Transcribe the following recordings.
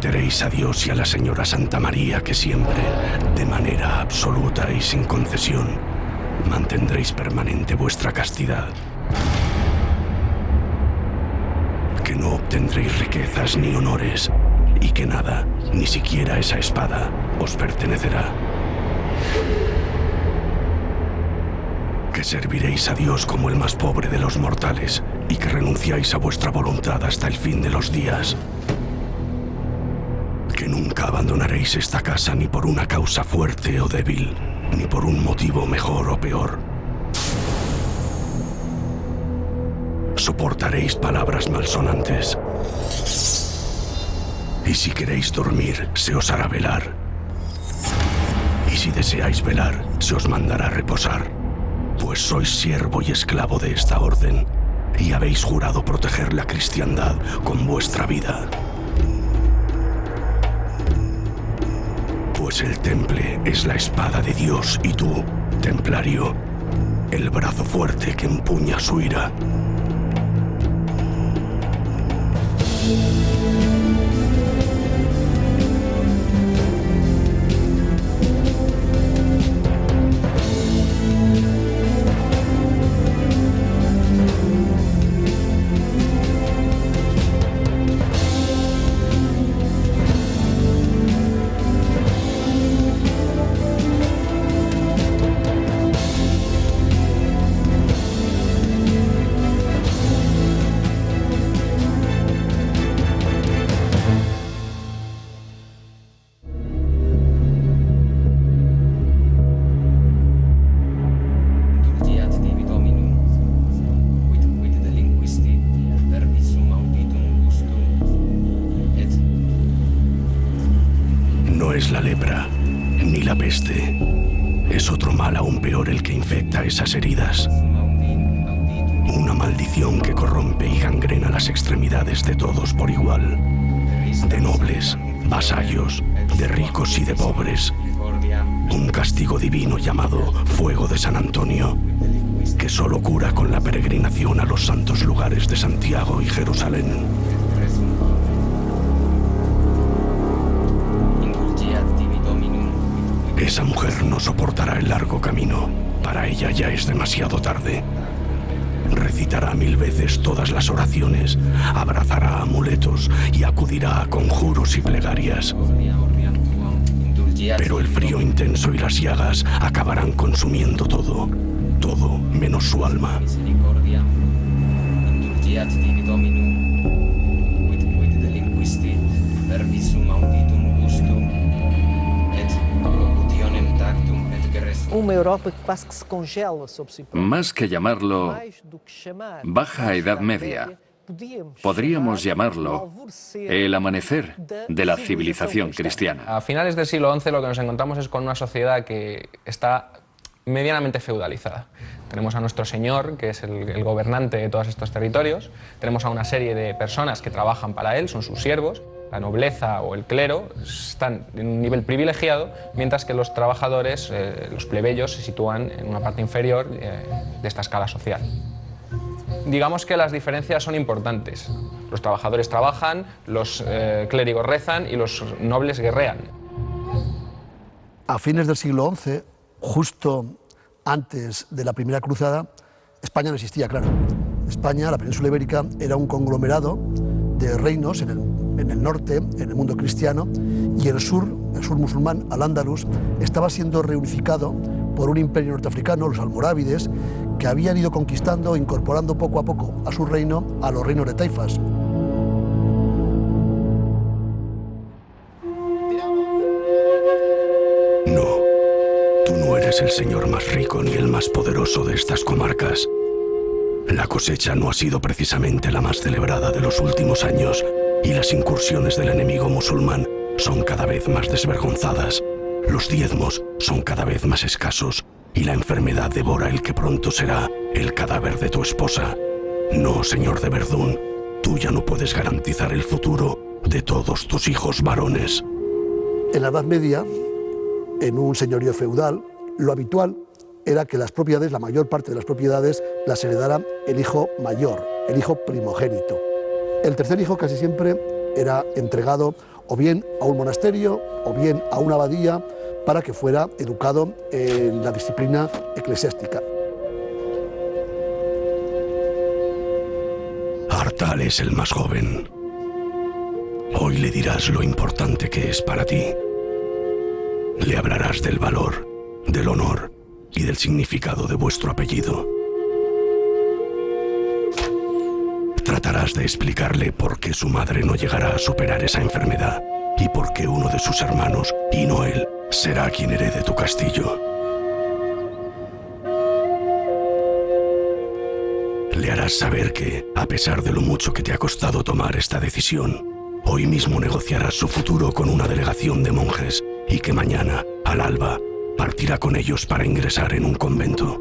Prometeréis a Dios y a la señora Santa María que siempre, de manera absoluta y sin concesión, mantendréis permanente vuestra castidad. Que no obtendréis riquezas ni honores y que nada, ni siquiera esa espada, os pertenecerá. Que serviréis a Dios como el más pobre de los mortales y que renunciáis a vuestra voluntad hasta el fin de los días. Que nunca abandonaréis esta casa ni por una causa fuerte o débil, ni por un motivo mejor o peor. Soportaréis palabras malsonantes. Y si queréis dormir, se os hará velar. Y si deseáis velar, se os mandará reposar. Pues sois siervo y esclavo de esta orden, y habéis jurado proteger la cristiandad con vuestra vida. Pues el temple es la espada de Dios y tú, templario, el brazo fuerte que empuña su ira. La lepra, ni la peste. Es otro mal aún peor el que infecta esas heridas. Una maldición que corrompe y gangrena las extremidades de todos por igual. De nobles, vasallos, de ricos y de pobres. Un castigo divino llamado Fuego de San Antonio, que solo cura con la peregrinación a los santos lugares de Santiago y Jerusalén. Esa mujer no soportará el largo camino. Para ella ya es demasiado tarde. Recitará 1000 veces todas las oraciones, abrazará amuletos y acudirá a conjuros y plegarias. Pero el frío intenso y las llagas acabarán consumiendo todo, todo menos su alma. Más que llamarlo Baja Edad Media, podríamos llamarlo el amanecer de la civilización cristiana. A finales del siglo XI lo que nos encontramos es con una sociedad que está medianamente feudalizada. Tenemos a nuestro señor, que es el gobernante de todos estos territorios, tenemos a una serie de personas que trabajan para él, son sus siervos. La nobleza o el clero están en un nivel privilegiado, mientras que los trabajadores, los plebeyos, se sitúan en una parte inferior de esta escala social. Digamos que las diferencias son importantes. Los trabajadores trabajan, los clérigos rezan y los nobles guerrean. A fines del siglo XI, justo antes de la Primera Cruzada, España no existía, claro. España, la península ibérica, era un conglomerado de reinos en el norte, en el mundo cristiano, y el sur musulmán, al-Ándalus, estaba siendo reunificado por un imperio norteafricano, los almorávides, que habían ido conquistando e incorporando poco a poco a su reino a los reinos de taifas. No, tú no eres el señor más rico ni el más poderoso de estas comarcas. La cosecha no ha sido precisamente la más celebrada de los últimos años y las incursiones del enemigo musulmán son cada vez más desvergonzadas. Los diezmos son cada vez más escasos y la enfermedad devora el que pronto será el cadáver de tu esposa. No, señor de Verdún, tú ya no puedes garantizar el futuro de todos tus hijos varones. En la Edad Media, en un señorío feudal, lo habitual era que las propiedades, la mayor parte de las propiedades, las heredara el hijo mayor, el hijo primogénito. El tercer hijo casi siempre era entregado o bien a un monasterio, o bien a una abadía, para que fuera educado en la disciplina eclesiástica. Artal es el más joven. Hoy le dirás lo importante que es para ti. Le hablarás del valor, del honor y del significado de vuestro apellido. Tratarás de explicarle por qué su madre no llegará a superar esa enfermedad y por qué uno de sus hermanos, y no él, será quien herede tu castillo. Le harás saber que, a pesar de lo mucho que te ha costado tomar esta decisión, hoy mismo negociarás su futuro con una delegación de monjes y que mañana, al alba, partirá con ellos para ingresar en un convento.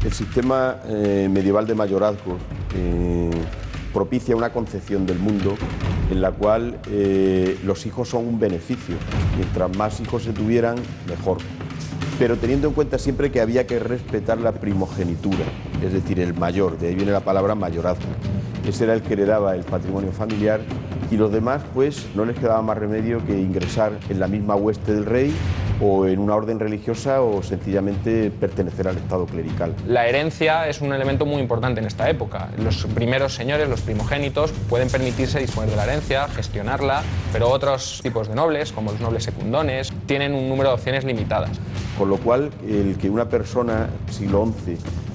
El sistema medieval de mayorazgo propicia una concepción del mundo en la cual los hijos son un beneficio. Mientras más hijos se tuvieran, mejor. Pero teniendo en cuenta siempre que había que respetar la primogenitura, es decir, el mayor, de ahí viene la palabra mayorazgo. Ese era el que heredaba el patrimonio familiar y los demás pues no les quedaba más remedio que ingresar en la misma hueste del rey o en una orden religiosa o sencillamente pertenecer al estado clerical. La herencia es un elemento muy importante en esta época. Los primeros señores, los primogénitos, pueden permitirse disponer de la herencia, gestionarla, pero otros tipos de nobles, como los nobles secundones, tienen un número de opciones limitadas. Con lo cual, el que una persona, siglo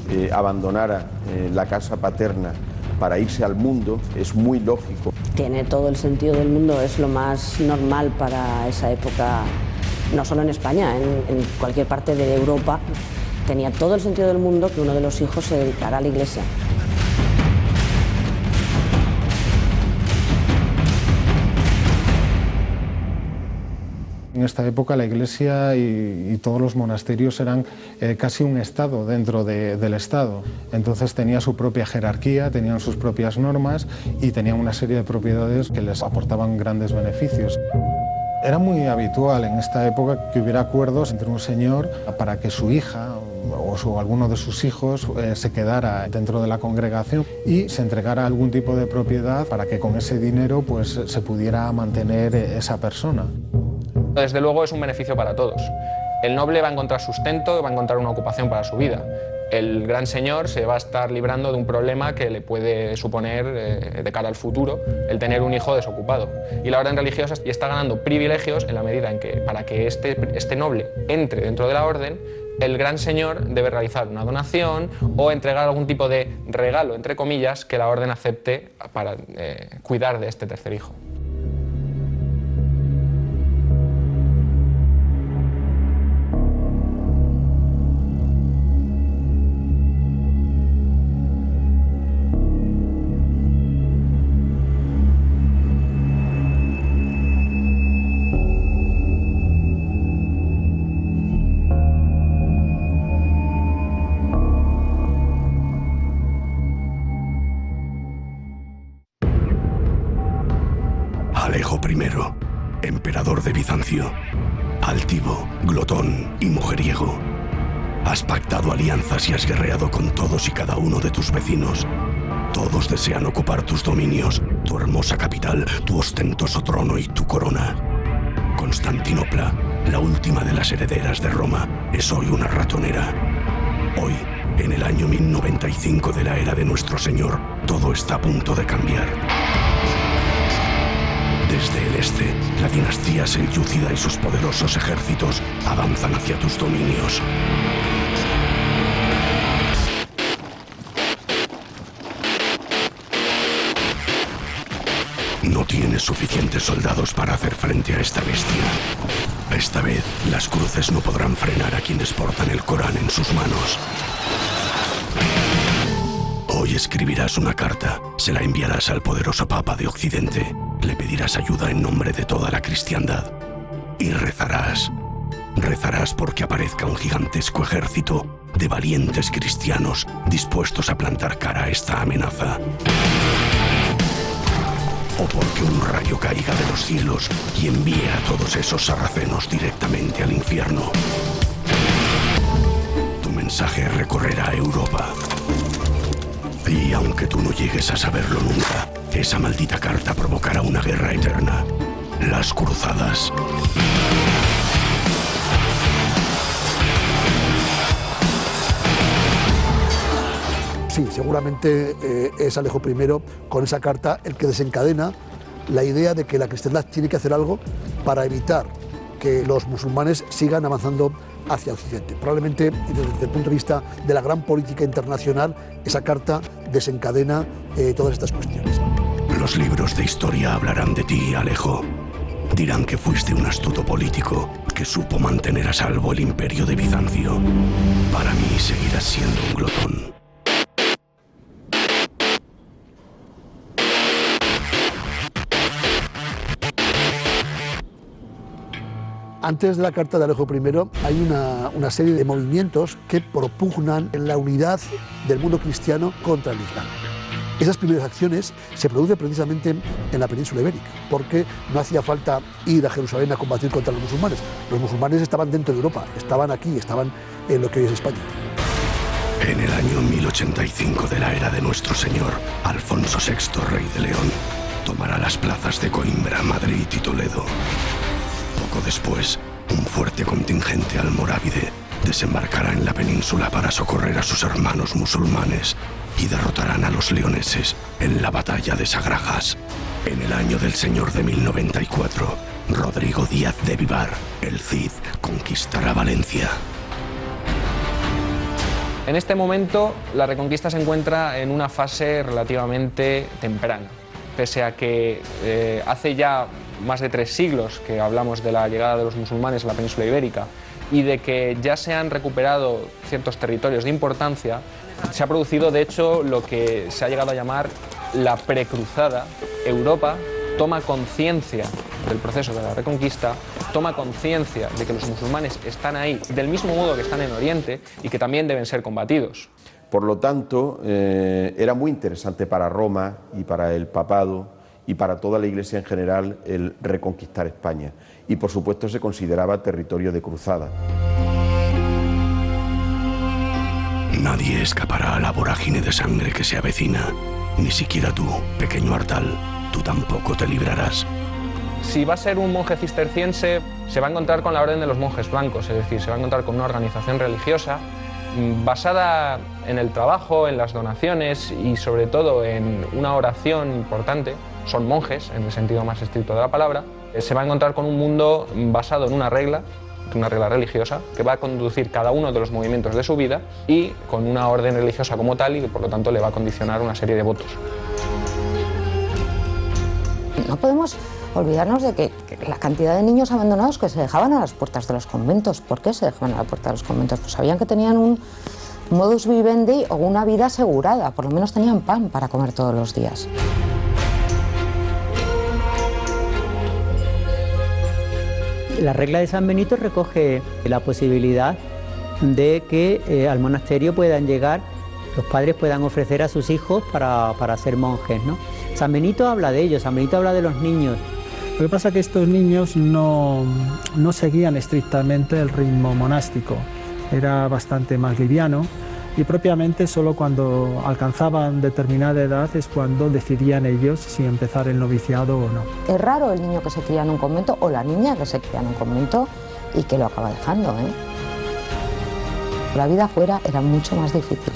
XI, abandonara la casa paterna para irse al mundo es muy lógico. Tiene todo el sentido del mundo, es lo más normal para esa época. No solo en España, en cualquier parte de Europa, tenía todo el sentido del mundo que uno de los hijos se dedicara a la Iglesia. En esta época la Iglesia y todos los monasterios eran casi un Estado dentro del Estado. Entonces tenía su propia jerarquía, tenían sus propias normas y tenían una serie de propiedades que les aportaban grandes beneficios. Era muy habitual en esta época que hubiera acuerdos entre un señor para que su hija o alguno de sus hijos se quedara dentro de la congregación y se entregara algún tipo de propiedad para que con ese dinero pues, se pudiera mantener esa persona. Desde luego es un beneficio para todos. El noble va a encontrar sustento, va a encontrar una ocupación para su vida. El gran señor se va a estar librando de un problema que le puede suponer de cara al futuro el tener un hijo desocupado. Y la orden religiosa está ganando privilegios en la medida en que para que este noble entre dentro de la orden, el gran señor debe realizar una donación o entregar algún tipo de regalo, entre comillas, que la orden acepte para cuidar de este tercer hijo. Alejo I, emperador de Bizancio, altivo, glotón y mujeriego. Has pactado alianzas y has guerreado con todos y cada uno de tus vecinos. Todos desean ocupar tus dominios, tu hermosa capital, tu ostentoso trono y tu corona. Constantinopla, la última de las herederas de Roma, es hoy una ratonera. Hoy, en el año 1095 de la era de nuestro Señor, todo está a punto de cambiar. Desde el este, la dinastía selyúcida y sus poderosos ejércitos avanzan hacia tus dominios. No tienes suficientes soldados para hacer frente a esta bestia. Esta vez, las cruces no podrán frenar a quienes portan el Corán en sus manos. Hoy escribirás una carta, se la enviarás al poderoso Papa de Occidente, le pedirás ayuda en nombre de toda la cristiandad y rezarás: Rezarás porque aparezca un gigantesco ejército de valientes cristianos dispuestos a plantar cara a esta amenaza. O porque un rayo caiga de los cielos y envíe a todos esos sarracenos directamente al infierno. Tu mensaje recorrerá Europa. Y aunque tú no llegues a saberlo nunca, esa maldita carta provocará una guerra eterna. Las cruzadas. Sí, seguramente es Alejo I, con esa carta, el que desencadena la idea de que la cristiandad tiene que hacer algo para evitar que los musulmanes sigan avanzando hacia Occidente. Probablemente, desde el punto de vista de la gran política internacional, esa carta desencadena todas estas cuestiones. Los libros de historia hablarán de ti, Alejo. Dirán que fuiste un astuto político que supo mantener a salvo el imperio de Bizancio. Para mí seguirás siendo un glotón. Antes de la carta de Alejo I hay una serie de movimientos que propugnan la unidad del mundo cristiano contra el Islam. Esas primeras acciones se producen precisamente en la península ibérica, porque no hacía falta ir a Jerusalén a combatir contra los musulmanes. Los musulmanes estaban dentro de Europa, estaban aquí, estaban en lo que hoy es España. En el año 1085 de la era de nuestro Señor, Alfonso VI, rey de León, tomará las plazas de Coimbra, Madrid y Toledo. Poco después, un fuerte contingente almorávide desembarcará en la península para socorrer a sus hermanos musulmanes y derrotarán a los leoneses en la batalla de Sagrajas. En el año del Señor de 1094, Rodrigo Díaz de Vivar, el Cid, conquistará Valencia. En este momento, la Reconquista se encuentra en una fase relativamente temprana, pese a que hace ya más de 3 siglos que hablamos de la llegada de los musulmanes a la península ibérica y de que ya se han recuperado ciertos territorios de importancia. Se ha producido, de hecho, lo que se ha llegado a llamar la precruzada. Europa toma conciencia del proceso de la Reconquista, toma conciencia de que los musulmanes están ahí del mismo modo que están en Oriente y que también deben ser combatidos. Por lo tanto, era muy interesante para Roma y para el papado y para toda la Iglesia en general el reconquistar España. Y por supuesto se consideraba territorio de cruzada. Nadie escapará a la vorágine de sangre que se avecina. Ni siquiera tú, pequeño Artal, tú tampoco te librarás. Si va a ser un monje cisterciense, se va a encontrar con la Orden de los Monjes Blancos, es decir, se va a encontrar con una organización religiosa basada en el trabajo, en las donaciones y sobre todo en una oración importante. Son monjes, en el sentido más estricto de la palabra. Se va a encontrar con un mundo basado en una regla religiosa, que va a conducir cada uno de los movimientos de su vida y con una orden religiosa como tal y que por lo tanto le va a condicionar una serie de votos. No podemos olvidarnos de que la cantidad de niños abandonados que se dejaban a las puertas de los conventos. ¿Por qué se dejaban a la puerta de los conventos? Pues sabían que tenían un modus vivendi o una vida asegurada, por lo menos tenían pan para comer todos los días. La regla de San Benito recoge la posibilidad de que al monasterio puedan llegar, los padres puedan ofrecer a sus hijos para ser monjes, ¿no? San Benito habla de ello, San Benito habla de los niños. Lo que pasa es que estos niños no seguían estrictamente el ritmo monástico, era bastante más liviano y propiamente solo cuando alcanzaban determinada edad es cuando decidían ellos si empezar el noviciado o no. Es raro el niño que se cría en un convento o la niña que se cría en un convento y que lo acaba dejando, ¿eh? La vida fuera era mucho más difícil.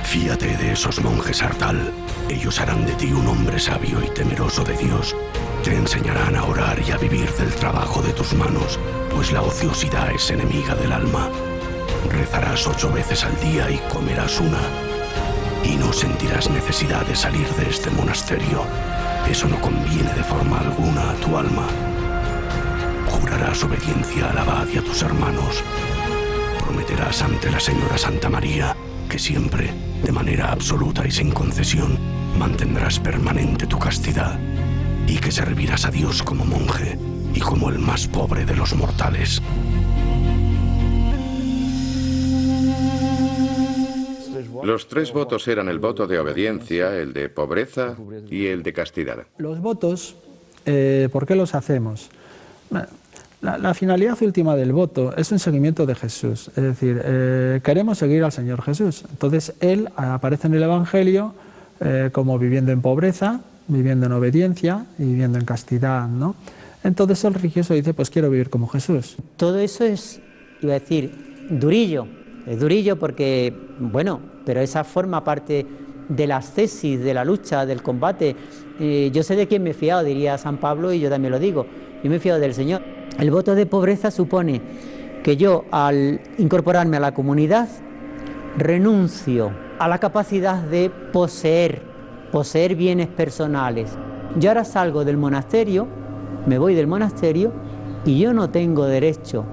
Fíate de esos monjes, Artal. Ellos harán de ti un hombre sabio y temeroso de Dios. Te enseñarán a orar y a vivir del trabajo de tus manos, pues la ociosidad es enemiga del alma. Rezarás 8 veces al día y comerás una. Y no sentirás necesidad de salir de este monasterio. Eso no conviene de forma alguna a tu alma. Jurarás obediencia al abad y a tus hermanos. Prometerás ante la señora Santa María que siempre, de manera absoluta y sin concesión, mantendrás permanente tu castidad y que servirás a Dios como monje y como el más pobre de los mortales. Los tres votos eran el voto de obediencia, el de pobreza y el de castidad. Los votos, ¿por qué los hacemos? La finalidad última del voto es un seguimiento de Jesús, es decir, queremos seguir al Señor Jesús. Entonces Él aparece en el Evangelio como viviendo en pobreza, viviendo en obediencia y viviendo en castidad, ¿no? Entonces el religioso dice, pues quiero vivir como Jesús. Todo eso es, iba a decir, durillo. Es durillo porque, bueno, pero esa forma parte de la ascesis, de la lucha, del combate. Yo sé de quién me he fiado, diría San Pablo, y yo también lo digo. Yo me he fiado del Señor. El voto de pobreza supone que yo, al incorporarme a la comunidad, renuncio a la capacidad de poseer bienes personales. Yo ahora salgo del monasterio, me voy del monasterio y yo no tengo derecho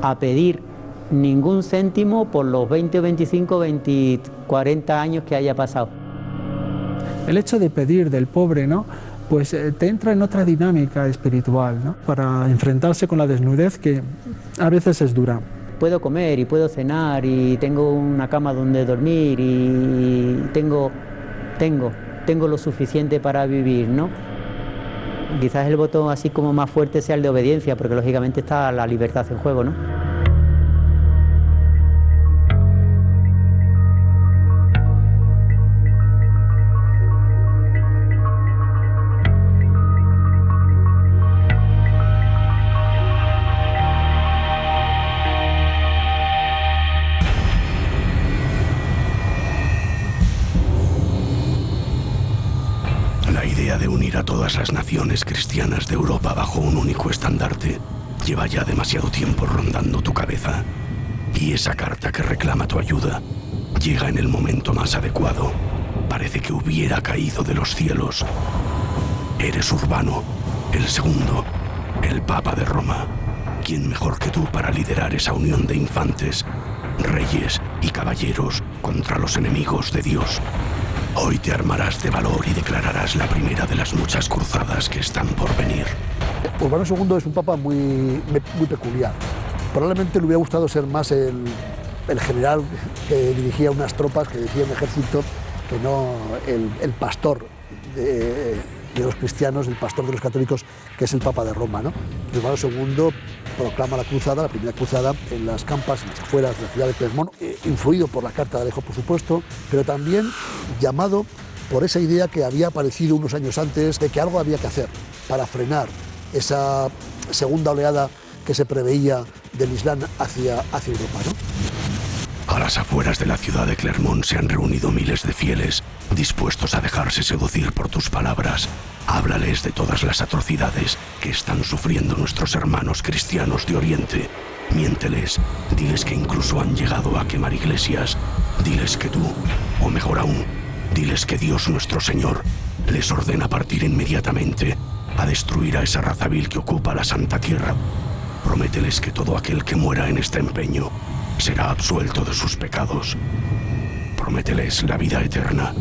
a pedir ningún céntimo por los 20, 25, 20, 40 años que haya pasado. El hecho de pedir del pobre, ¿no?, pues te entra en otra dinámica espiritual, ¿no?, para enfrentarse con la desnudez que a veces es dura. Puedo comer y puedo cenar y tengo una cama donde dormir y tengo lo suficiente para vivir, ¿no? Quizás el voto así como más fuerte sea el de obediencia, porque lógicamente está la libertad en juego, ¿no? La idea de unir a todas las naciones cristianas de Europa bajo un único estandarte lleva ya demasiado tiempo rondando tu cabeza. Y esa carta que reclama tu ayuda llega en el momento más adecuado. Parece que hubiera caído de los cielos. Eres Urbano, el segundo, el Papa de Roma. ¿Quién mejor que tú para liderar esa unión de infantes, reyes y caballeros contra los enemigos de Dios? Hoy te armarás de valor y declararás la primera de las muchas cruzadas que están por venir. Urbano II es un papa muy peculiar. Probablemente le hubiera gustado ser más el general que dirigía unas tropas, que dirigía un ejército, que no el pastor de los cristianos, el pastor de los católicos, que es el Papa de Roma, ¿no? Urbano II proclama la cruzada, la primera cruzada, en las campas, en las afueras de la ciudad de Clermont, influido por la Carta de Alejo, por supuesto, pero también llamado por esa idea que había aparecido unos años antes de que algo había que hacer para frenar esa segunda oleada que se preveía del Islam hacia Europa, ¿no? A las afueras de la ciudad de Clermont se han reunido miles de fieles dispuestos a dejarse seducir por tus palabras. Háblales de todas las atrocidades que están sufriendo nuestros hermanos cristianos de Oriente. Miénteles, diles que incluso han llegado a quemar iglesias. Diles que tú, o mejor aún, diles que Dios nuestro Señor les ordena partir inmediatamente a destruir a esa raza vil que ocupa la Santa Tierra. Promételes que todo aquel que muera en este empeño será absuelto de sus pecados. Promételes la vida eterna.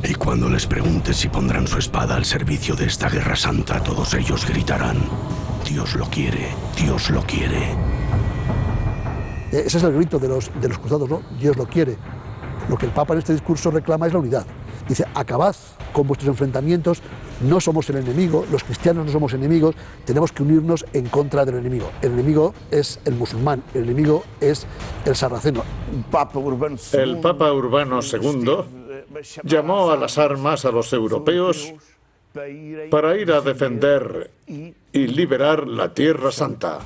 Y cuando les preguntes si pondrán su espada al servicio de esta guerra santa, todos ellos gritarán: Dios lo quiere, Dios lo quiere. Ese es el grito de los cruzados, ¿no? Dios lo quiere. Lo que el Papa en este discurso reclama es la unidad. Dice, acabad con vuestros enfrentamientos, no somos el enemigo, los cristianos no somos enemigos, tenemos que unirnos en contra del enemigo. El enemigo es el musulmán, el enemigo es el sarraceno. El Papa Urbano II llamó a las armas a los europeos para ir a defender y liberar la Tierra Santa.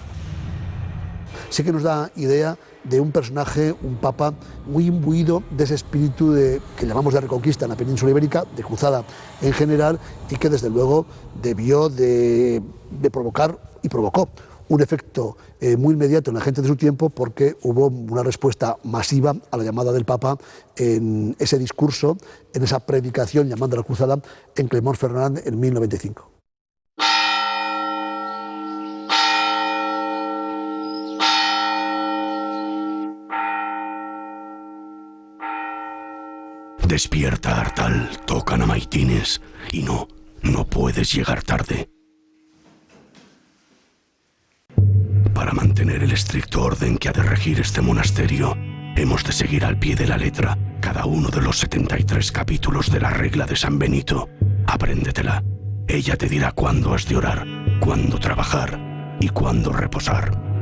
Sí que nos da idea de un personaje, un papa muy imbuido de ese espíritu que llamamos de reconquista en la península ibérica, de cruzada en general, y que desde luego debió de provocar y provocó un efecto muy inmediato en la gente de su tiempo, porque hubo una respuesta masiva a la llamada del Papa en ese discurso, en esa predicación llamando a la cruzada en Clermont-Ferrand en 1095. Despierta, Artal, tocan a maitines. Y no puedes llegar tarde. Para mantener el estricto orden que ha de regir este monasterio, hemos de seguir al pie de la letra cada uno de los 73 capítulos de la regla de San Benito. Apréndetela. Ella te dirá cuándo has de orar, cuándo trabajar y cuándo reposar.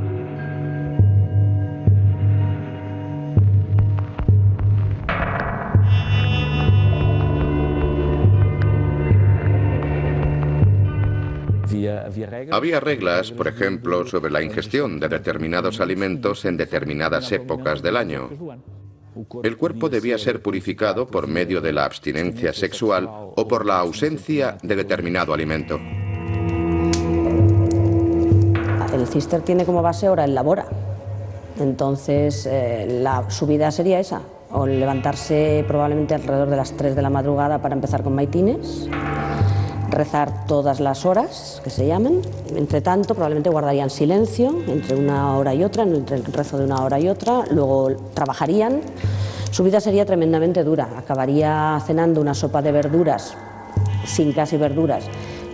Había reglas, por ejemplo, sobre la ingestión de determinados alimentos en determinadas épocas del año. El cuerpo debía ser purificado por medio de la abstinencia sexual o por la ausencia de determinado alimento. El cister tiene como base hora en la bora. Entonces, su vida sería esa, o levantarse probablemente alrededor de las 3 de la madrugada para empezar con maitines, rezar todas las horas que se llamen. Entre tanto, probablemente guardarían silencio entre una hora y otra, entre el rezo de una hora y otra, luego trabajarían. Su vida sería tremendamente dura. Acabaría cenando una sopa de verduras, sin casi verduras,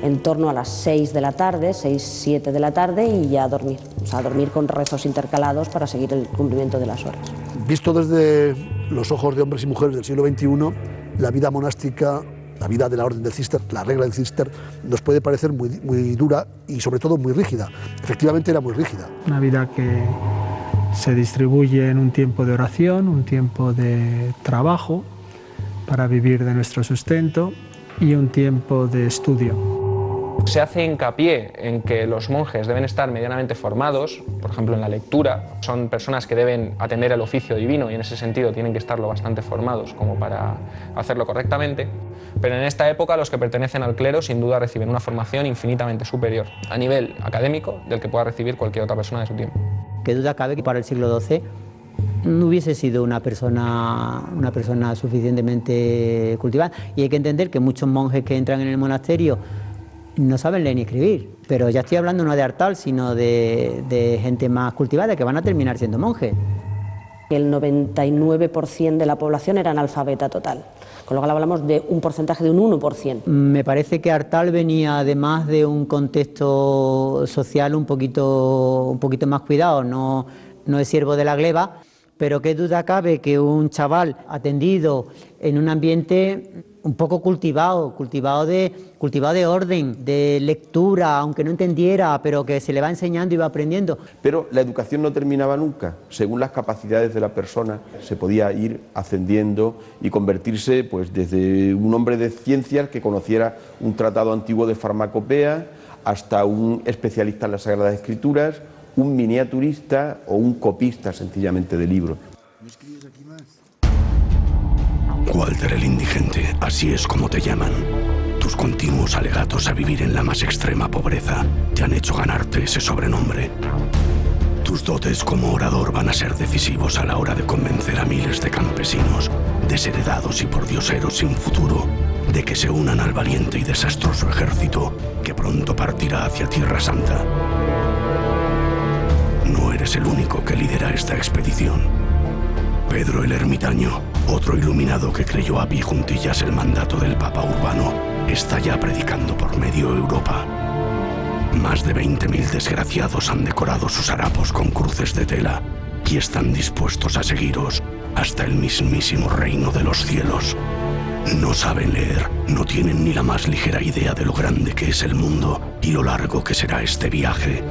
en torno a las 6 de la tarde, 6, 7 de la tarde, y ya a dormir. O sea, a dormir con rezos intercalados para seguir el cumplimiento de las horas. Visto desde los ojos de hombres y mujeres del siglo XXI, la vida monástica, la vida de la orden del Cister, la regla del Cister, nos puede parecer muy dura y sobre todo muy rígida. Efectivamente era muy rígida. Una vida que se distribuye en un tiempo de oración, un tiempo de trabajo para vivir de nuestro sustento y un tiempo de estudio. Se hace hincapié en que los monjes deben estar medianamente formados, por ejemplo en la lectura. Son personas que deben atender el oficio divino y en ese sentido tienen que estarlo bastante formados como para hacerlo correctamente. Pero en esta época los que pertenecen al clero sin duda reciben una formación infinitamente superior a nivel académico del que pueda recibir cualquier otra persona de su tiempo. Qué duda cabe que para el siglo XII no hubiese sido una persona suficientemente cultivada. Y hay que entender que muchos monjes que entran en el monasterio no saben leer ni escribir, pero ya estoy hablando no de Artal, sino de gente más cultivada que van a terminar siendo monjes. El 99% de la población era analfabeta total, con lo cual hablamos de un porcentaje de un 1%. Me parece que Artal venía además de un contexto social un poquito más cuidado, no es siervo de la gleba, pero qué duda cabe que un chaval atendido en un ambiente un poco cultivado de orden, de lectura, aunque no entendiera, pero que se le va enseñando y va aprendiendo. Pero la educación no terminaba nunca. Según las capacidades de la persona, se podía ir ascendiendo y convertirse pues, desde un hombre de ciencias que conociera un tratado antiguo de farmacopea hasta un especialista en las Sagradas Escrituras, un miniaturista o un copista sencillamente de libros. Walter el Indigente, así es como te llaman. Tus continuos alegatos a vivir en la más extrema pobreza te han hecho ganarte ese sobrenombre. Tus dotes como orador van a ser decisivos a la hora de convencer a miles de campesinos, desheredados y pordioseros sin futuro, de que se unan al valiente y desastroso ejército que pronto partirá hacia Tierra Santa. No eres el único que lidera esta expedición. Pedro el Ermitaño, otro iluminado que creyó a pie juntillas el mandato del Papa Urbano, está ya predicando por medio Europa. Más de 20.000 desgraciados han decorado sus harapos con cruces de tela y están dispuestos a seguiros hasta el mismísimo reino de los cielos. No saben leer, no tienen ni la más ligera idea de lo grande que es el mundo y lo largo que será este viaje.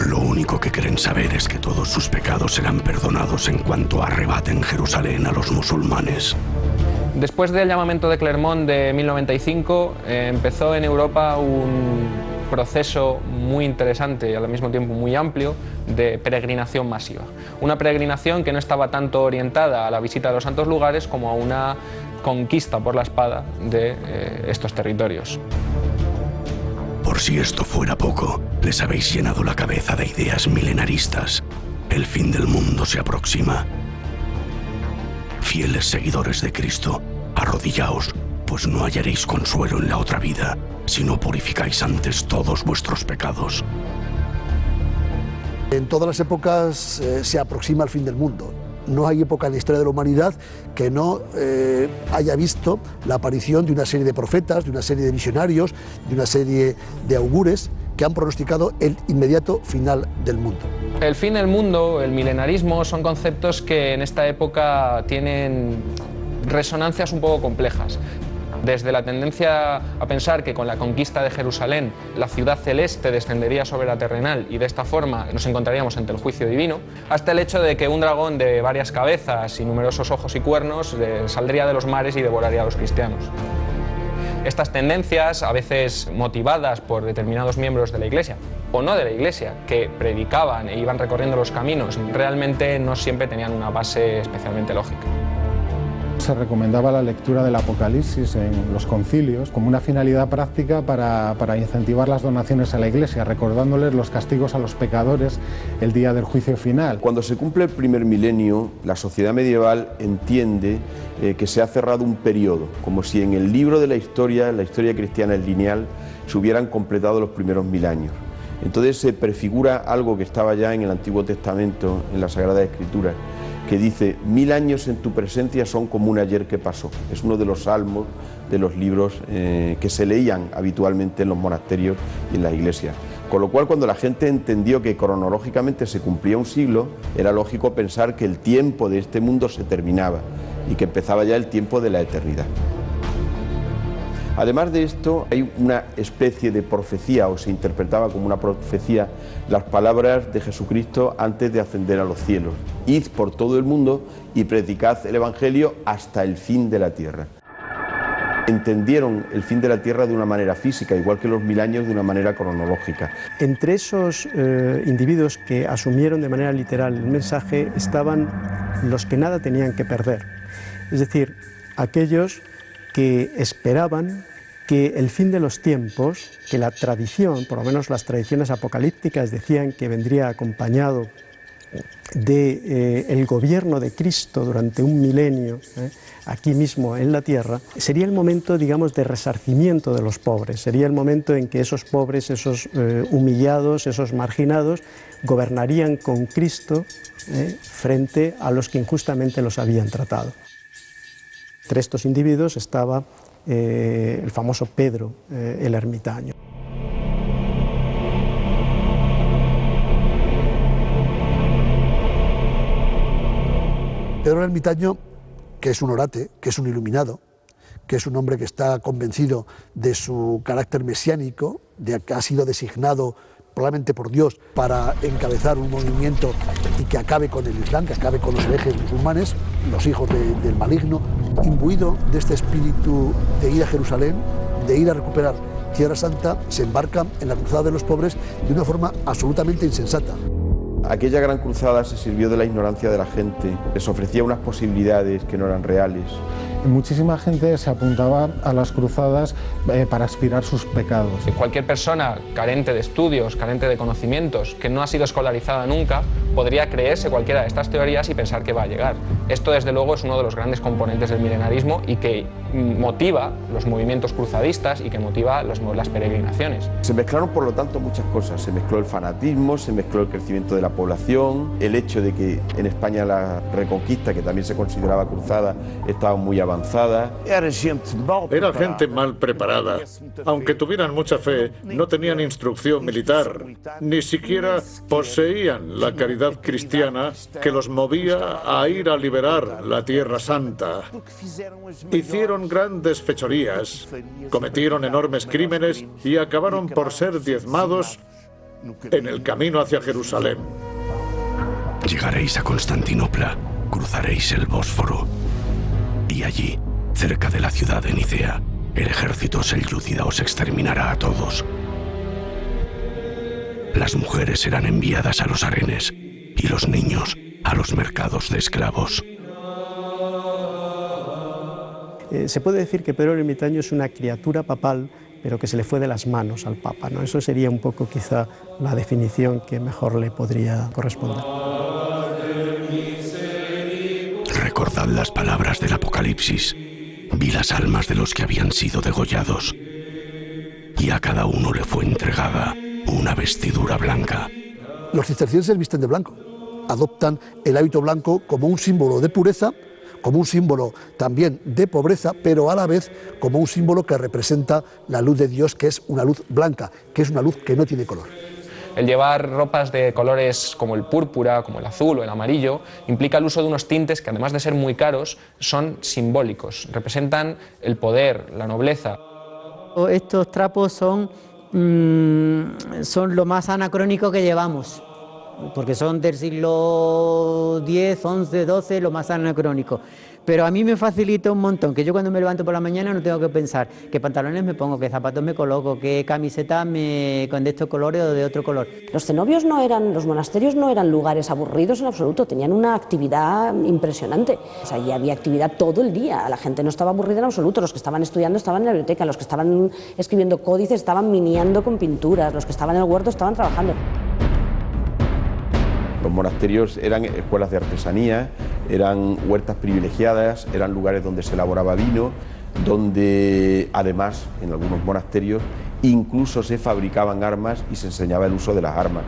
Lo único que creen saber es que todos sus pecados serán perdonados en cuanto arrebaten Jerusalén a los musulmanes. Después del llamamiento de Clermont de 1095, empezó en Europa un proceso muy interesante y al mismo tiempo muy amplio de peregrinación masiva. Una peregrinación que no estaba tanto orientada a la visita de los santos lugares como a una conquista por la espada de estos territorios. Por si esto fuera poco, les habéis llenado la cabeza de ideas milenaristas. El fin del mundo se aproxima. Fieles seguidores de Cristo, arrodillaos, pues no hallaréis consuelo en la otra vida, si no purificáis antes todos vuestros pecados. En todas las épocas se aproxima el fin del mundo. No hay época en la historia de la humanidad que no haya visto la aparición de una serie de profetas, de una serie de visionarios, de una serie de augures que han pronosticado el inmediato final del mundo. El fin del mundo, el milenarismo, son conceptos que en esta época tienen resonancias un poco complejas. Desde la tendencia a pensar que con la conquista de Jerusalén la ciudad celeste descendería sobre la terrenal y de esta forma nos encontraríamos ante el juicio divino, hasta el hecho de que un dragón de varias cabezas y numerosos ojos y cuernos saldría de los mares y devoraría a los cristianos. Estas tendencias, a veces motivadas por determinados miembros de la Iglesia o no de la Iglesia, que predicaban e iban recorriendo los caminos, realmente no siempre tenían una base especialmente lógica. Se recomendaba la lectura del Apocalipsis en los concilios como una finalidad práctica para incentivar las donaciones a la Iglesia, recordándoles los castigos a los pecadores el día del juicio final. Cuando se cumple el primer milenio, la sociedad medieval entiende que se ha cerrado un periodo, como si en el libro de la historia cristiana es lineal, se hubieran completado los primeros 1000 años. Entonces se prefigura algo que estaba ya en el Antiguo Testamento, en la Sagrada Escritura, que dice: 1000 años en tu presencia son como un ayer que pasó. Es uno de los salmos de los libros que se leían habitualmente en los monasterios y en las iglesias. Con lo cual, cuando la gente entendió que cronológicamente se cumplía un siglo, era lógico pensar que el tiempo de este mundo se terminaba y que empezaba ya el tiempo de la eternidad. Además de esto, hay una especie de profecía, o se interpretaba como una profecía, las palabras de Jesucristo antes de ascender a los cielos: id por todo el mundo y predicad el Evangelio hasta el fin de la tierra. Entendieron el fin de la tierra de una manera física, igual que los 1000 años de una manera cronológica. Entre esos individuos que asumieron de manera literal el mensaje estaban los que nada tenían que perder, es decir, aquellos que esperaban que el fin de los tiempos, que la tradición, por lo menos las tradiciones apocalípticas, decían que vendría acompañado del gobierno de Cristo durante un milenio, aquí mismo en la tierra, sería el momento, digamos, de resarcimiento de los pobres, sería el momento en que esos pobres, esos humillados, esos marginados, gobernarían con Cristo frente a los que injustamente los habían tratado. Entre estos individuos estaba el famoso Pedro el ermitaño. Pedro el ermitaño, que es un orate, que es un iluminado, que es un hombre que está convencido de su carácter mesiánico, de que ha sido designado probablemente por Dios para encabezar un movimiento y que acabe con el Islam, que acabe con los herejes musulmanes, los hijos del maligno, imbuido de este espíritu de ir a Jerusalén, de ir a recuperar Tierra Santa, se embarca en la cruzada de los pobres de una forma absolutamente insensata. Aquella gran cruzada se sirvió de la ignorancia de la gente, les ofrecía unas posibilidades que no eran reales. Muchísima gente se apuntaba a las cruzadas para expiar sus pecados. Cualquier persona carente de estudios, carente de conocimientos, que no ha sido escolarizada nunca, podría creerse cualquiera de estas teorías y pensar que va a llegar. Esto, desde luego, es uno de los grandes componentes del milenarismo y que motiva los movimientos cruzadistas y que motiva las peregrinaciones. Se mezclaron, por lo tanto, muchas cosas. Se mezcló el fanatismo, se mezcló el crecimiento de la población, el hecho de que en España la Reconquista, que también se consideraba cruzada, estaba muy avanzada. Era gente mal preparada. Aunque tuvieran mucha fe, no tenían instrucción militar, ni siquiera poseían la caridad cristiana que los movía a ir a liberar la Tierra Santa. Hicieron grandes fechorías, cometieron enormes crímenes y acabaron por ser diezmados en el camino hacia Jerusalén. Llegaréis a Constantinopla, cruzaréis el Bósforo, y allí, cerca de la ciudad de Nicea, el ejército selyúcida os exterminará a todos. Las mujeres serán enviadas a los harenes y los niños a los mercados de esclavos. Se puede decir que Pedro el ermitaño es una criatura papal, pero que se le fue de las manos al Papa, ¿no? Eso sería un poco quizá la definición que mejor le podría corresponder. Recordad las palabras del Apocalipsis. Vi las almas de los que habían sido degollados, y a cada uno le fue entregada una vestidura blanca. Los cistercienses visten de blanco, adoptan el hábito blanco como un símbolo de pureza, como un símbolo también de pobreza, pero a la vez como un símbolo que representa la luz de Dios, que es una luz blanca, que es una luz que no tiene color. El llevar ropas de colores como el púrpura, como el azul o el amarillo, implica el uso de unos tintes que, además de ser muy caros, son simbólicos, representan el poder, la nobleza. Estos trapos son lo más anacrónico que llevamos, porque son del siglo X, XI, XII, lo más anacrónico. Pero a mí me facilita un montón, que yo cuando me levanto por la mañana no tengo que pensar qué pantalones me pongo, qué zapatos me coloco, qué camiseta con de estos colores o de otro color. Los cenobios los monasterios no eran lugares aburridos en absoluto, tenían una actividad impresionante. O sea, allí había actividad todo el día, la gente no estaba aburrida en absoluto, los que estaban estudiando estaban en la biblioteca, los que estaban escribiendo códices estaban miniando con pinturas, los que estaban en el huerto estaban trabajando. Los monasterios eran escuelas de artesanía, eran huertas privilegiadas, eran lugares donde se elaboraba vino, donde además en algunos monasterios incluso se fabricaban armas y se enseñaba el uso de las armas.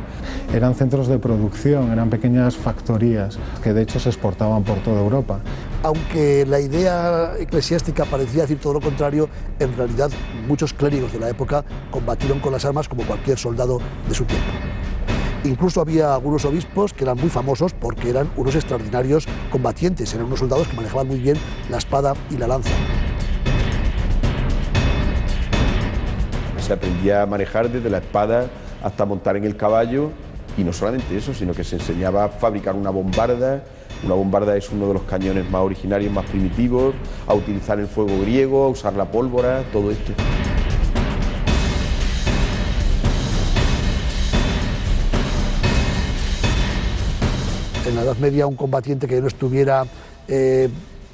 Eran centros de producción, eran pequeñas factorías que de hecho se exportaban por toda Europa. Aunque la idea eclesiástica parecía decir todo lo contrario, en realidad muchos clérigos de la época combatieron con las armas como cualquier soldado de su tiempo. Incluso había algunos obispos que eran muy famosos porque eran unos extraordinarios combatientes, eran unos soldados que manejaban muy bien la espada y la lanza. Se aprendía a manejar desde la espada hasta montar en el caballo, y no solamente eso, sino que se enseñaba a fabricar una bombarda. Una bombarda es uno de los cañones más originarios, más primitivos, a utilizar el fuego griego, a usar la pólvora, todo esto. En la Edad Media un combatiente que no estuviera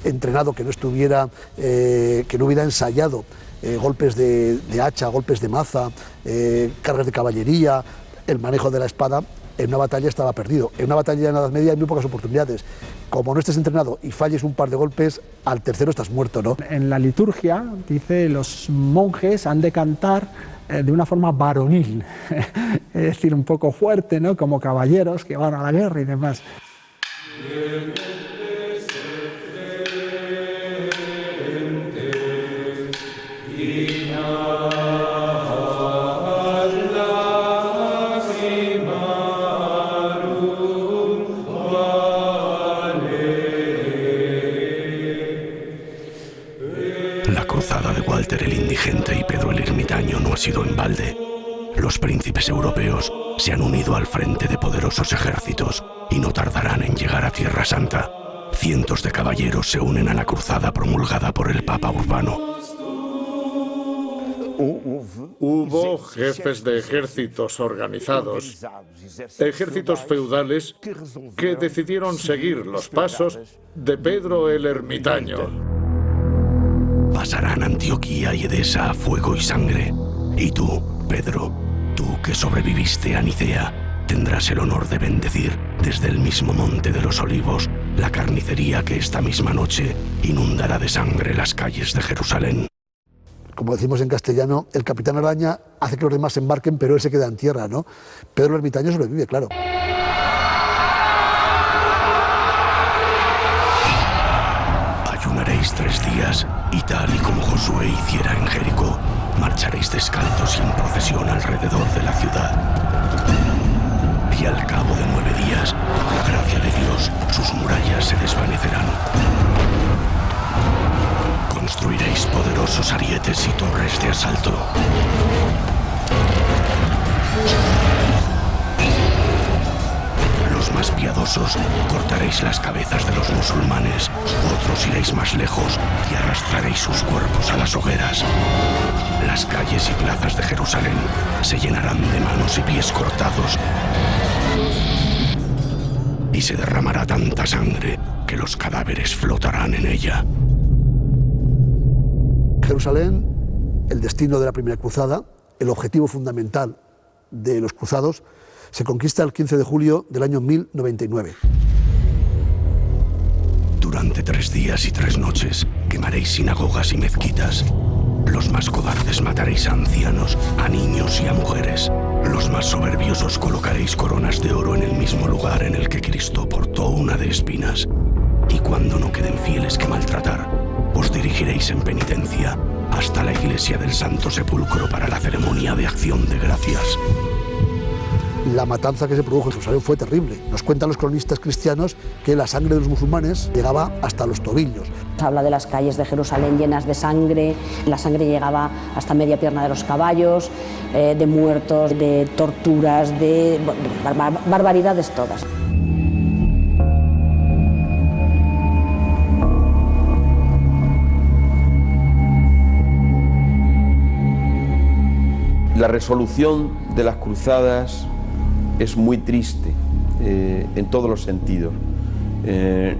entrenado, que no hubiera ensayado golpes de hacha, golpes de maza, cargas de caballería, el manejo de la espada, en una batalla estaba perdido. En una batalla en la Edad Media hay muy pocas oportunidades. Como no estés entrenado y falles un par de golpes, al tercero estás muerto, ¿no? En la liturgia dice los monjes han de cantar de una forma varonil, es decir, un poco fuerte, ¿no? Como caballeros que van a la guerra y demás. La cruzada de Walter el Indigente y Pedro el Ermitaño no ha sido en balde. Los príncipes europeos se han unido al frente de poderosos ejércitos y no tardarán en llegar a Tierra Santa. Cientos de caballeros se unen a la cruzada promulgada por el Papa Urbano. Hubo jefes de ejércitos organizados, ejércitos feudales que decidieron seguir los pasos de Pedro el Ermitaño. Pasarán Antioquía y Edesa a fuego y sangre. Y tú, Pedro, tú que sobreviviste a Nicea, tendrás el honor de bendecir desde el mismo monte de los Olivos la carnicería que esta misma noche inundará de sangre las calles de Jerusalén. Como decimos en castellano, el capitán Araña hace que los demás se embarquen, pero él se queda en tierra, ¿no? Pedro el Ermitaño sobrevive, claro. Ayunaréis 3 días y tal y como Josué hiciera en Jericó, marcharéis descalzos y en procesión alrededor de la ciudad. Y al cabo de 9 días, por la gracia de Dios, sus murallas se desvanecerán. Construiréis poderosos arietes y torres de asalto. Los más piadosos cortaréis las cabezas de los musulmanes, otros iréis más lejos y arrastraréis sus cuerpos a las hogueras. Las calles y plazas de Jerusalén se llenarán de manos y pies cortados y se derramará tanta sangre que los cadáveres flotarán en ella. Jerusalén, el destino de la primera cruzada, el objetivo fundamental de los cruzados, se conquista el 15 de julio del año 1099. Durante 3 días y 3 noches quemaréis sinagogas y mezquitas. Los más cobardes mataréis a ancianos, a niños y a mujeres. Los más soberbios os colocaréis coronas de oro en el mismo lugar en el que Cristo portó una de espinas. Y cuando no queden fieles que maltratar, os dirigiréis en penitencia hasta la iglesia del Santo Sepulcro para la ceremonia de acción de gracias. La matanza que se produjo en Jerusalén fue terrible. Nos cuentan los cronistas cristianos que la sangre de los musulmanes llegaba hasta los tobillos. Se habla de las calles de Jerusalén llenas de sangre, la sangre llegaba hasta media pierna de los caballos, de muertos, de torturas, de barbaridades todas. La resolución de las cruzadas es muy triste en todos los sentidos.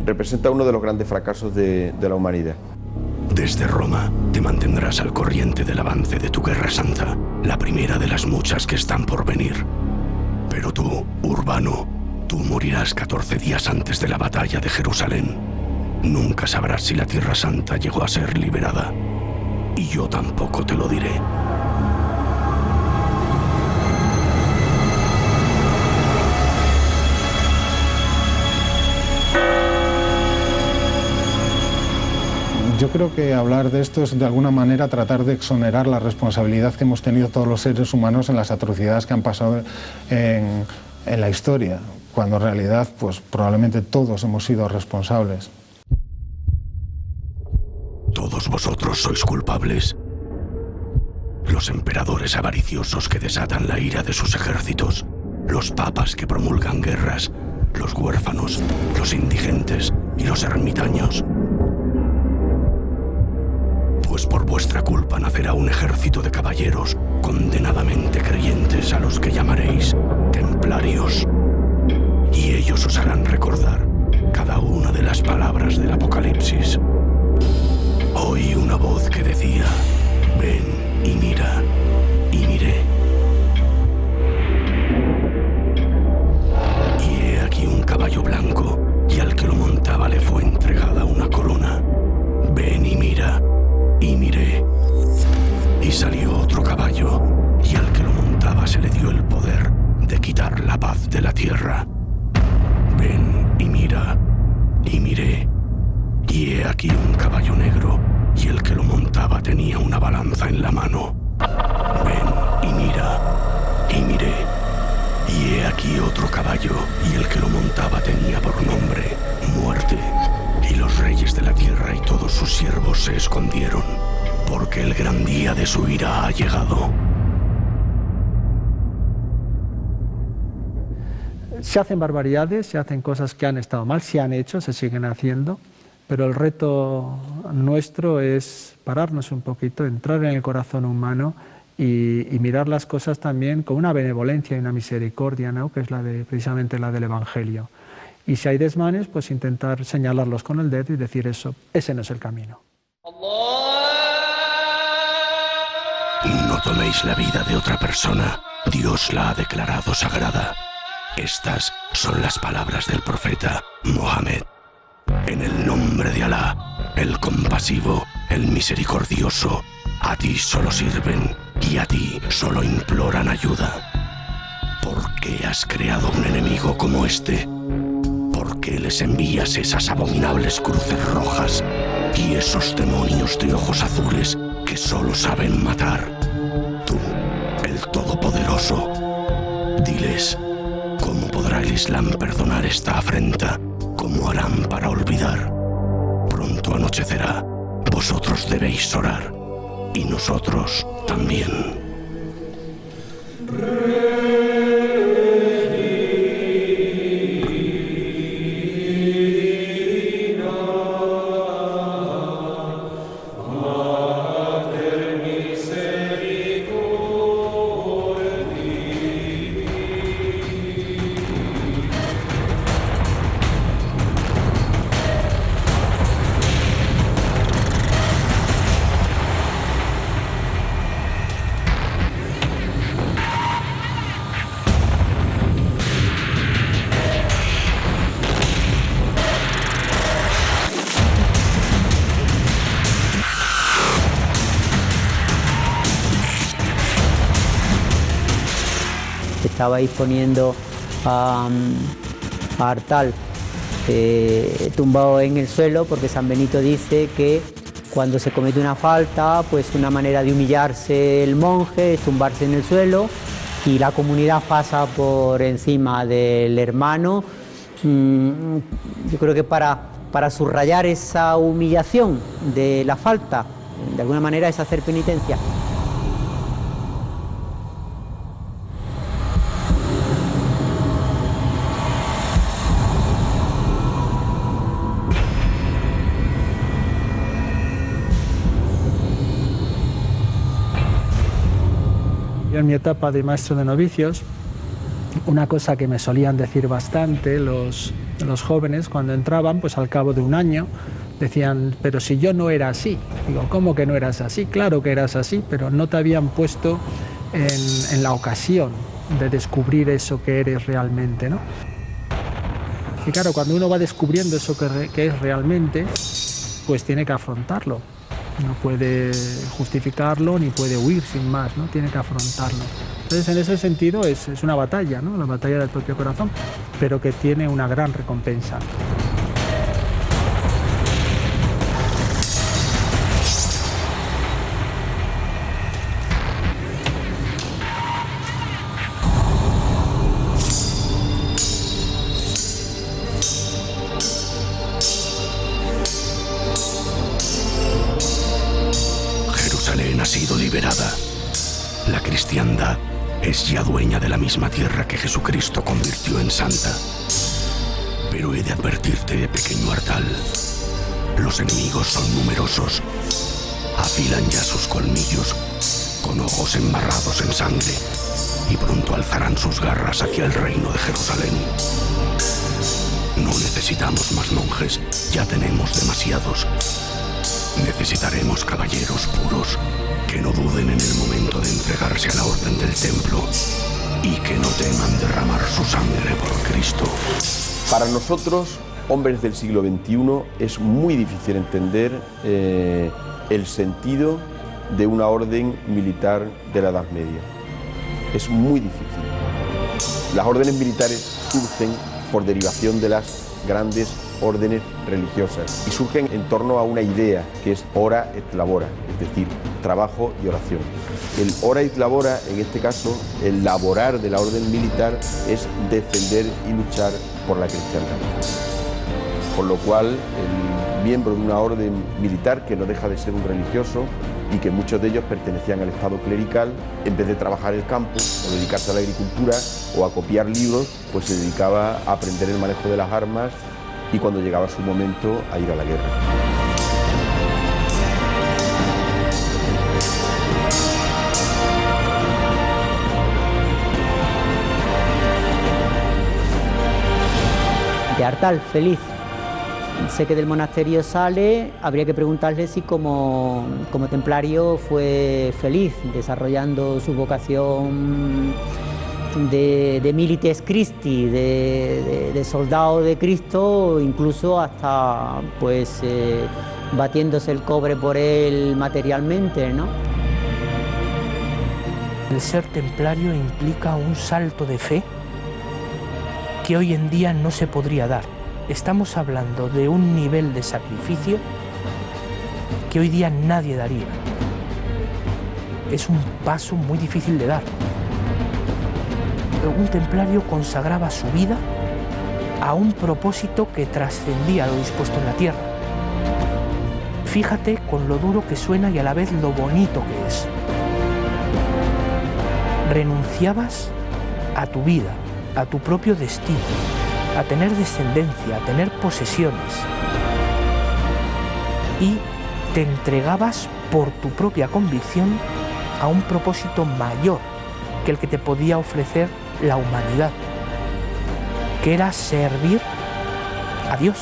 Representa uno de los grandes fracasos de la humanidad. Desde Roma te mantendrás al corriente del avance de tu guerra santa, la primera de las muchas que están por venir. Pero tú, Urbano, tú morirás 14 días antes de la batalla de Jerusalén. Nunca sabrás si la Tierra Santa llegó a ser liberada. Y yo tampoco te lo diré. Yo creo que hablar de esto es de alguna manera tratar de exonerar la responsabilidad que hemos tenido todos los seres humanos en las atrocidades que han pasado en la historia, cuando en realidad pues probablemente todos hemos sido responsables. Todos vosotros sois culpables. Los emperadores avariciosos que desatan la ira de sus ejércitos, los papas que promulgan guerras, los huérfanos, los indigentes y los ermitaños. Pues por vuestra culpa nacerá un ejército de caballeros condenadamente creyentes a los que llamaréis templarios. Y ellos os harán recordar cada una de las palabras del Apocalipsis. Oí una voz que decía: ven y mira, y miré. Y he aquí un caballo blanco, y al que lo montaba le fue entregada una corona. Ven y mira, y miré. Y salió otro caballo, y al que lo montaba se le dio el poder de quitar la paz de la tierra. Ven y mira, y miré. Y he aquí un caballo negro, y el que lo montaba tenía una balanza en la mano. Ven y mira, y miré. Y he aquí otro caballo, y el que lo montaba tenía por nombre Muerte. Y los reyes de la tierra y todos sus siervos se escondieron, porque el gran día de su ira ha llegado. Se hacen barbaridades, se hacen cosas que han estado mal, se han hecho, se siguen haciendo, pero el reto nuestro es pararnos un poquito, entrar en el corazón humano y mirar las cosas también con una benevolencia y una misericordia, ¿no? Que es precisamente la del Evangelio. Y si hay desmanes, pues intentar señalarlos con el dedo y decir eso, ese no es el camino. No toméis la vida de otra persona, Dios la ha declarado sagrada. Estas son las palabras del profeta Mohammed. En el nombre de Alá, el compasivo, el misericordioso, a ti solo sirven y a ti solo imploran ayuda. ¿Por qué has creado un enemigo como este? ¿Por qué les envías esas abominables cruces rojas y esos demonios de ojos azules que solo saben matar? Tú, el Todopoderoso, diles, ¿cómo podrá el Islam perdonar esta afrenta? ¿Cómo harán para olvidar? Pronto anochecerá, vosotros debéis orar, y nosotros también. estabais poniendo a Artal tumbado en el suelo, porque San Benito dice que cuando se comete una falta, pues una manera de humillarse el monje es tumbarse en el suelo y la comunidad pasa por encima del hermano. Yo creo que para subrayar esa humillación de la falta, de alguna manera es hacer penitencia. Yo en mi etapa de maestro de novicios, una cosa que me solían decir bastante los jóvenes cuando entraban, pues al cabo de un año, decían, pero si yo no era así. Digo, ¿cómo que no eras así? Claro que eras así, pero no te habían puesto en la ocasión de descubrir eso que eres realmente, ¿no? Y claro, cuando uno va descubriendo eso que es realmente, pues tiene que afrontarlo. No puede justificarlo ni puede huir sin más, ¿no? Tiene que afrontarlo. Entonces, en ese sentido, es una batalla, ¿no? La batalla del propio corazón, pero que tiene una gran recompensa. Ha sido liberada. La cristiandad es ya dueña de la misma tierra que Jesucristo convirtió en santa. Pero he de advertirte, pequeño Artal, los enemigos son numerosos. Afilan ya sus colmillos, con ojos embarrados en sangre, y pronto alzarán sus garras hacia el reino de Jerusalén. No necesitamos más monjes, ya tenemos demasiados. Necesitaremos caballeros puros, que no duden en el momento de entregarse a la orden del templo y que no teman derramar su sangre por Cristo. Para nosotros, hombres del siglo XXI, es muy difícil entender el sentido de una orden militar de la Edad Media. Es muy difícil. Las órdenes militares surgen por derivación de las grandes órdenes religiosas y surgen en torno a una idea que es ora et labora, es decir, trabajo y oración. El ora et labora, en este caso, el laborar de la orden militar es defender y luchar por la cristiandad. Por lo cual, el miembro de una orden militar, que no deja de ser un religioso y que muchos de ellos pertenecían al estado clerical, en vez de trabajar el campo o dedicarse a la agricultura o a copiar libros, pues se dedicaba a aprender el manejo de las armas y cuando llegaba su momento a ir a la guerra. De Artal, feliz. Sé que del monasterio sale, habría que preguntarle si como templario fue feliz, desarrollando su vocación de milites Christi, de soldado de Cristo, incluso hasta pues batiéndose el cobre por él materialmente, ¿no? El ser templario implica un salto de fe que hoy en día no se podría dar. Estamos hablando de un nivel de sacrificio que hoy día nadie daría. Es un paso muy difícil de dar. Un templario consagraba su vida a un propósito que trascendía lo dispuesto en la tierra. Fíjate con lo duro que suena y a la vez lo bonito que es. Renunciabas a tu vida, a tu propio destino, a tener descendencia, a tener posesiones, y te entregabas por tu propia convicción a un propósito mayor que el que te podía ofrecer la humanidad, que era servir a Dios.